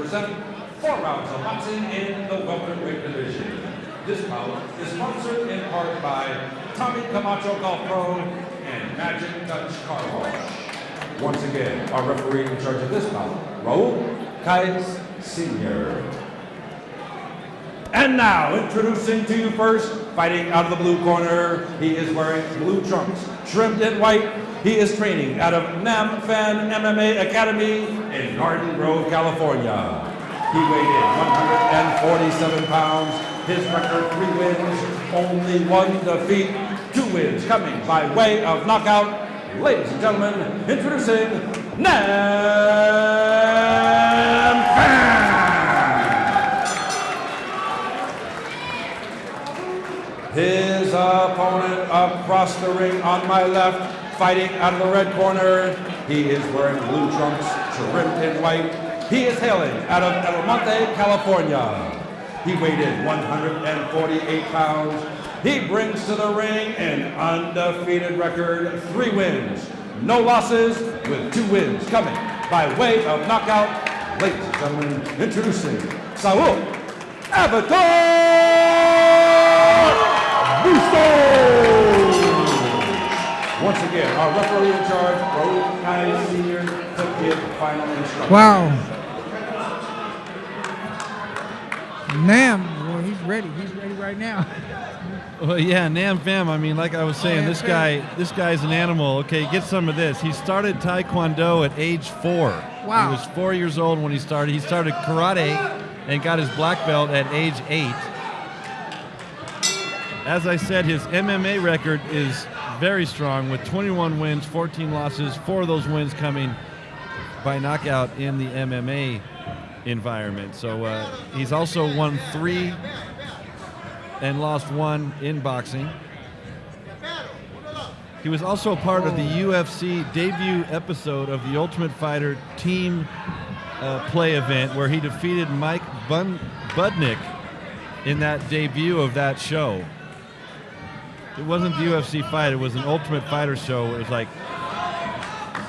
present 4 rounds of boxing in the welterweight division. This bout is sponsored in part by Tommy Camacho Golf Pro and Magic Touch Car Wash. Once again, our referee in charge of this bout, Raul Kais Sr. And now, introducing to you first, fighting out of the blue corner, he is wearing blue trunks, trimmed in white. He is training out of Phan MMA Academy in Garden Grove, California. He weighed in 147 pounds. His record, 3 wins, only 1 defeat, 2 wins coming by way of knockout. Ladies and gentlemen, introducing Phan. His opponent across the ring on my left, fighting out of the red corner. He is wearing blue trunks, trimmed in white. He is hailing out of El Monte, California. He weighed in 148 pounds. He brings to the ring an undefeated record, 3 wins, no losses, with 2 wins coming by way of knockout. Ladies and gentlemen, introducing Saul Bustos! Once again, our referee in charge, Raul Kais Sr., to give final instructions. Wow. Nam, well, he's ready. He's ready right now. Well, yeah, Nam Pham. I mean, like I was saying, this guy's an animal. Okay, get some of this. He started Taekwondo at age 4. Wow. He was 4 years old when he started. He started karate and got his black belt at age 8. As I said, his MMA record is very strong with 21 wins, 14 losses, 4 of those wins coming by knockout in the MMA environment. So he's also won 3 and lost 1 in boxing. He was also part of the UFC debut episode of the Ultimate Fighter team play event where he defeated Mike Budnick in that debut of that show. It wasn't the UFC fight, it was an Ultimate Fighter show. It was like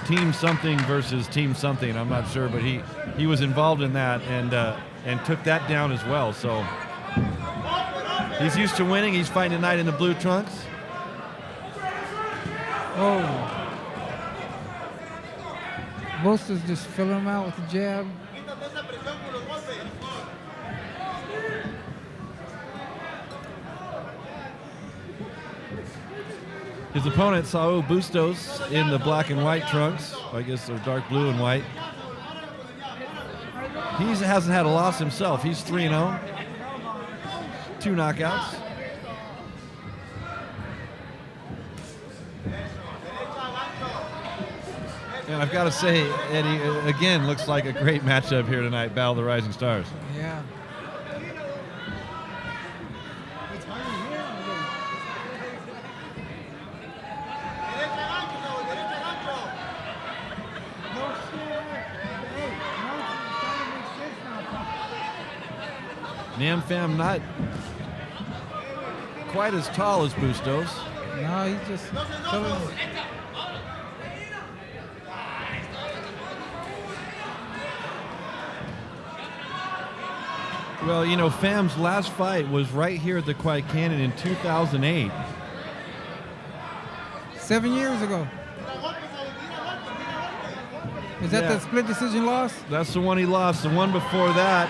team something versus team something, I'm not sure, but he was involved in that and took that down as well. So he's used to winning. He's fighting tonight in the blue trunks. Oh. Bustos just filling him out with the jab. His opponent, Saul Bustos, in the black and white trunks. I guess they're dark blue and white. He hasn't had a loss himself. He's 3-0. 2 knockouts. And I've got to say, Eddie, again, looks like a great matchup here tonight, Battle of the Rising Stars. Yeah. Nam Pham not quite as tall as Bustos. No, he's just filling. Well, you know, Pham's last fight was right here at the Quiet Canyon in 2008. 7 years ago. Is that the split decision loss? That's the one he lost. The one before that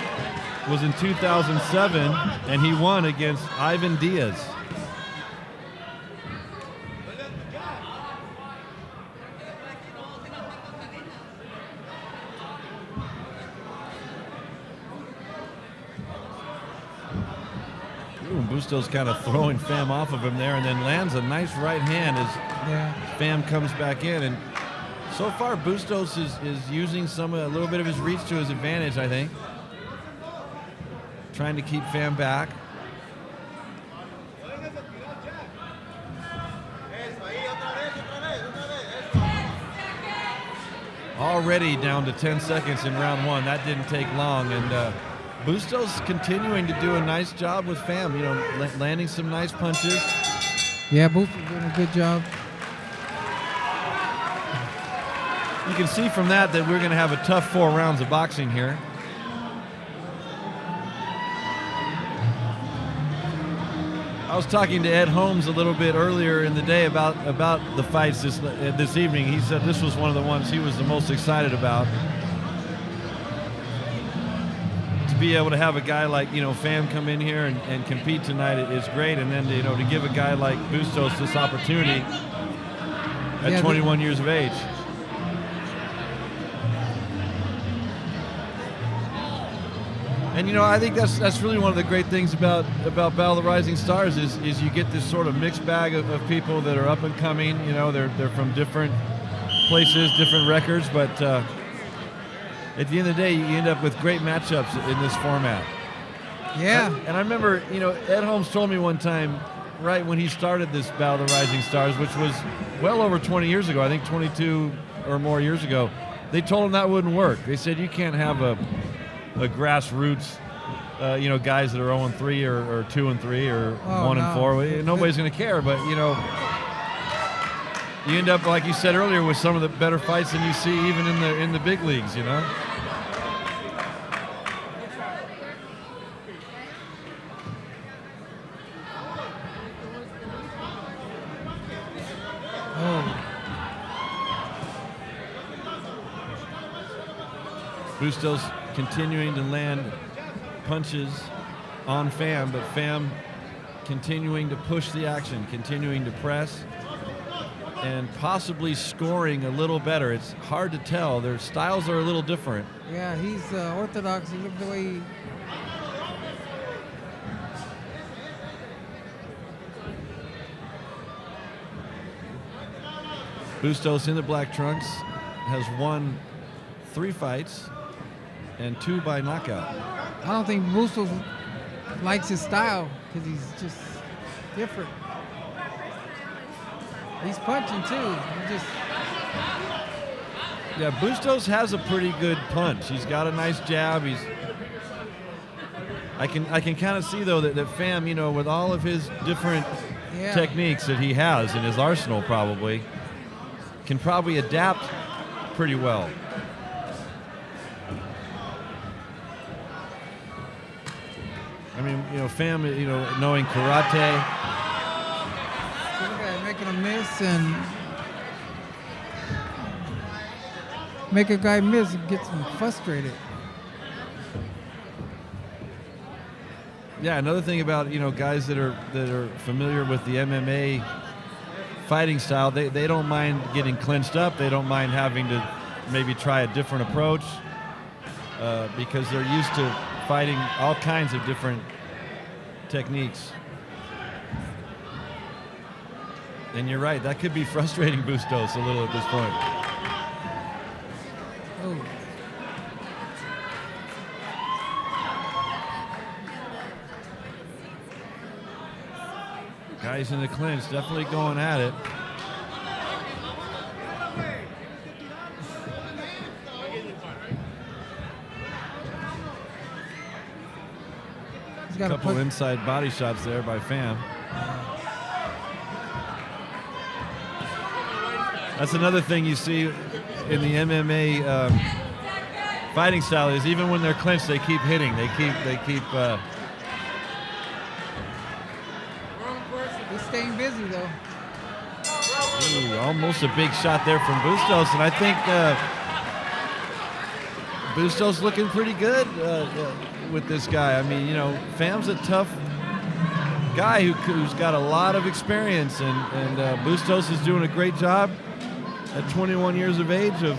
was in 2007, and he won against Ivan Diaz. Bustos kind of throwing Pham off of him there, and then lands a nice right hand as Pham comes back in. And so far, Bustos is using a little bit of his reach to his advantage, I think. Trying to keep Pham back. Already down to 10 seconds in round 1. That didn't take long, and Bustos continuing to do a nice job with Pham, you know, landing some nice punches. Yeah, Bustos doing a good job. You can see from that we're going to have a tough 4 rounds of boxing here. I was talking to Ed Holmes a little bit earlier in the day about the fights this evening. He said this was one of the ones he was the most excited about. To be able to have a guy like, Phan come in here and compete tonight is great. And then, to give a guy like Bustos this opportunity at 21 years of age. And I think that's really one of the great things about Battle of the Rising Stars is you get this sort of mixed bag of people that are up and coming. They're from different places, different records, but at the end of the day, you end up with great matchups in this format. Yeah. And I remember, Ed Holmes told me one time, right when he started this Battle of the Rising Stars, which was well over 20 years ago, I think 22 or more years ago, they told him that wouldn't work. They said you can't have a grassroots, guys that are 0-3 or 2-3 or 1-4. Nobody's going to care, but you end up, like you said earlier, with some of the better fights than you see even in the big leagues. Bustos continuing to land punches on Phan, but Phan continuing to push the action, continuing to press, and possibly scoring a little better. It's hard to tell. Their styles are a little different. Yeah, he's orthodox. He looked the way he... Bustos in the black trunks has won 3 fights and 2 by knockout. I don't think Bustos likes his style because he's just different. He's punching too. Yeah, Bustos has a pretty good punch. He's got a nice jab. I can kind of see though that Phan, with all of his different techniques that he has in his arsenal, can probably adapt pretty well. I mean, Phan, knowing karate. Look at making a miss and make a guy miss and gets him frustrated. Yeah, another thing about guys that are familiar with the MMA fighting style, they don't mind getting clinched up. They don't mind having to maybe try a different approach because they're used to fighting all kinds of different techniques. And you're right, that could be frustrating Bustos a little at this point. Oh. Guys in the clinch, definitely going at it. A couple inside body shots there by Phan. That's another thing you see in the MMA fighting style is even when they're clinched, they keep hitting. They keep. He's staying busy though. Ooh, almost a big shot there from Bustos, and I think Bustos looking pretty good with this guy. I mean, Phan's a tough guy who's got a lot of experience, and Bustos is doing a great job at 21 years of age of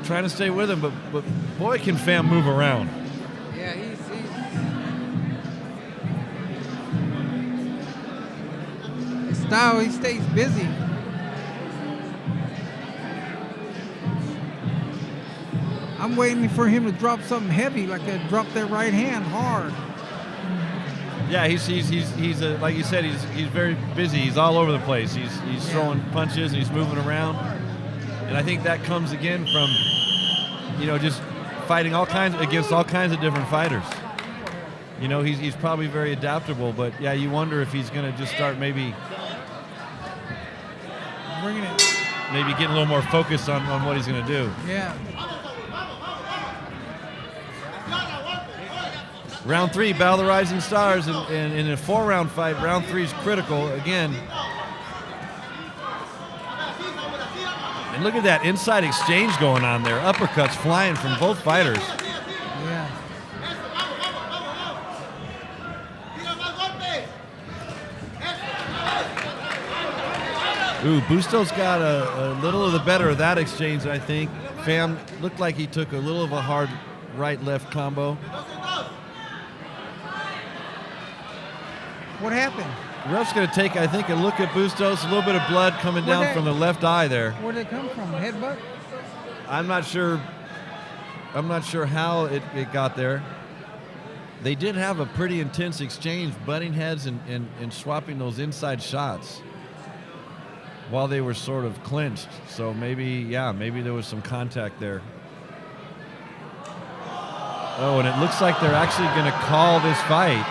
trying to stay with him. But boy, can Phan move around. Yeah, he's his style. He stays busy. I'm waiting for him to drop something heavy, like drop that right hand hard. Yeah, he's like you said, he's very busy. He's all over the place. He's throwing punches and he's moving around, and I think that comes again from just fighting against all kinds of different fighters. He's probably very adaptable, but yeah, you wonder if he's going to just start maybe bringing it, getting a little more focused on what he's going to do. Yeah. Round 3, Battle of the Rising Stars, and in a 4-round fight, round 3 is critical again. And look at that inside exchange going on there. Uppercuts flying from both fighters. Yeah. Ooh, Bustos got a little of the better of that exchange, I think. Phan looked like he took a little of a hard right-left combo. What happened? The ref's going to take, I think, a look at Bustos. A little bit of blood coming down from the left eye there. Where'd it come from? Headbutt? I'm not sure how it got there. They did have a pretty intense exchange, butting heads and swapping those inside shots while they were sort of clinched. So maybe there was some contact there. Oh, and it looks like they're actually going to call this fight.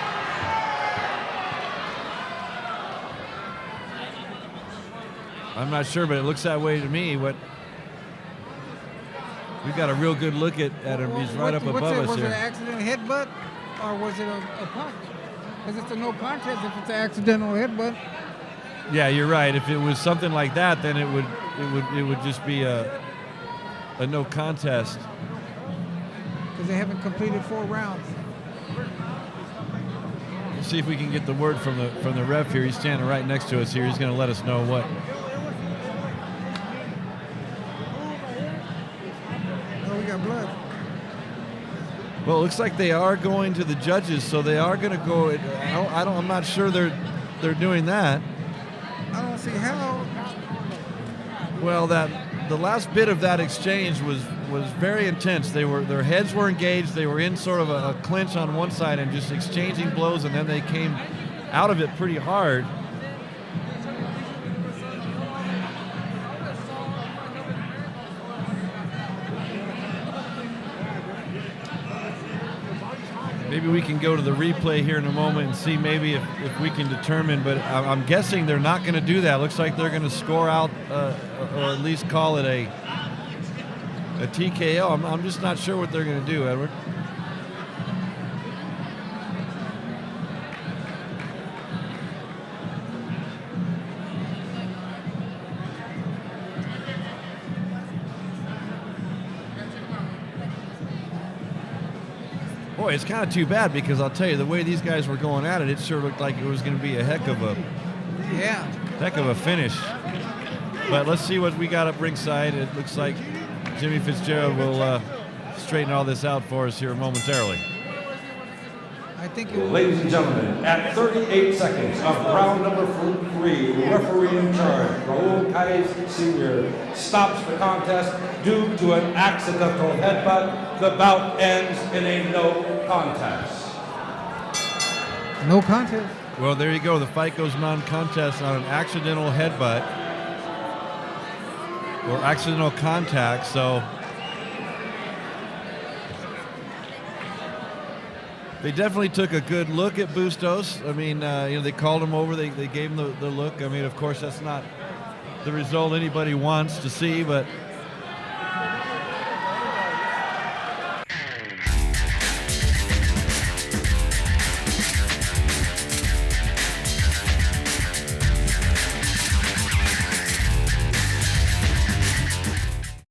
I'm not sure, but it looks that way to me. We've got a real good look at him. He's right up above us was here. Was it an accidental headbutt, or was it a punch? Because it's a no contest if it's an accidental headbutt. Yeah, you're right. If it was something like that, then it would just be a no contest. Because they haven't completed 4 rounds. We'll see if we can get the word from the ref here. He's standing right next to us here. He's going to let us know what. Oh, we got blood. Well, it looks like they are going to the judges, so they are going to go. I'm not sure they're doing that. I don't see how. Well, the last bit of that exchange was very intense. Their heads were engaged. They were in sort of a clinch on one side and just exchanging blows, and then they came out of it pretty hard. Maybe we can go to the replay here in a moment and see maybe if we can determine, but I'm guessing they're not going to do that. Looks like they're going to score out or at least call it a TKO. I'm just not sure what they're going to do, Edward. Boy, it's kind of too bad because I'll tell you, the way these guys were going at it, it sure looked like it was going to be a heck of a finish. But let's see what we got up ringside. It looks like Jimmy Fitzgerald will straighten all this out for us here momentarily. I think Ladies and gentlemen, at 38 seconds of round number 3, referee in charge, Raul Kais Sr. stops the contest due to an accidental headbutt. The bout ends in a no contest. no contest. Well, there you go. The fight goes non-contest on an accidental headbutt or accidental contact. So they definitely took a good look at Bustos. I mean, they called him over. They gave him the look. I mean, of course, that's not the result anybody wants to see, but